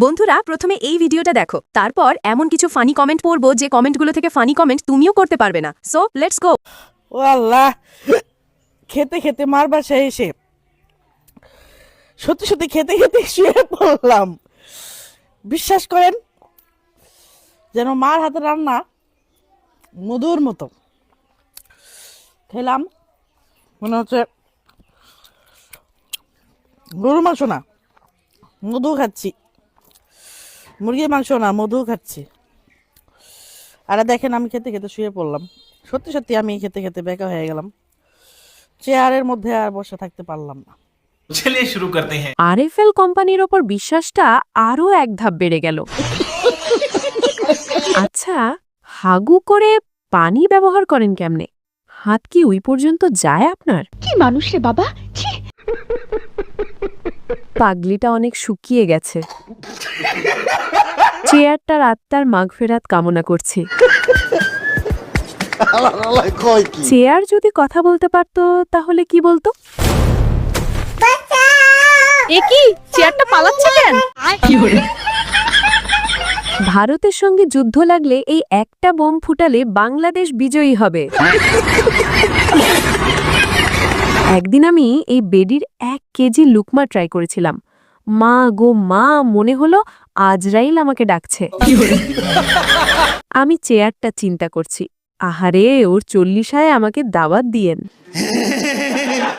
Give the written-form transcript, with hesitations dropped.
বন্ধুরা প্রথমে এই ভিডিওটা দেখো, তারপর এমন কিছু ফানি কমেন্ট পড়বো যে কমেন্টগুলো থেকে ফানি কমেন্ট তুমিও করতে পারবে না। So let's go. ও আল্লাহ, খেতে খেতে মার বাসায় এসে সত্যি সত্যি খেতে খেতে শুয়ে পড়লাম। বিশ্বাস করেন, যেন মার হাতে রান্না মধুর মতো খেলাম। মনে হচ্ছে গরু মাংস না, মধু খাচ্ছি। মুরগির মাংস না, মধু খাচ্ছি। আর দেখেন, আমি খেতে খেতে শুয়ে পড়লাম। সত্যি সত্যি আমি খেতে খেতে বেকা হয়ে গেলাম। চেয়ারের মধ্যে আর বসে থাকতে পারলাম না। चलिए शुरू करते हैं। আরএফএল কোম্পানির ওপর বিশ্বাসটা আরও এক ধাপ বেড়ে গেল। আচ্ছা, হাগু করে পানি ব্যবহার করেন কেমনে? হাত কি ওই পর্যন্ত যায় আপনার? কি মানুষ রে বাবা, ছি। পাগলিটা অনেক শুকিয়ে গেছে। চেয়ারটার আত্মার মাগফেরাত কামনা করছি। চেয়ার যদি কথা বলতে পারতো তাহলে কি বলতো? এ কি, চেয়ারটা পালাচ্ছে কেন? ভারতের সঙ্গে যুদ্ধ লাগলে এই একটা বোম ফুটালে বাংলাদেশ বিজয়ী হবে। একদিন আমি এই বেডির 1 কেজি লুকমা ট্রাই করেছিলাম। মা গো মা, মনে হলো আজরাইল আমাকে ডাকছে। আমি চেয়ারটা চিন্তা করছি, আহারে ওর 40 আমাকে দাওয়াত দিয়েন।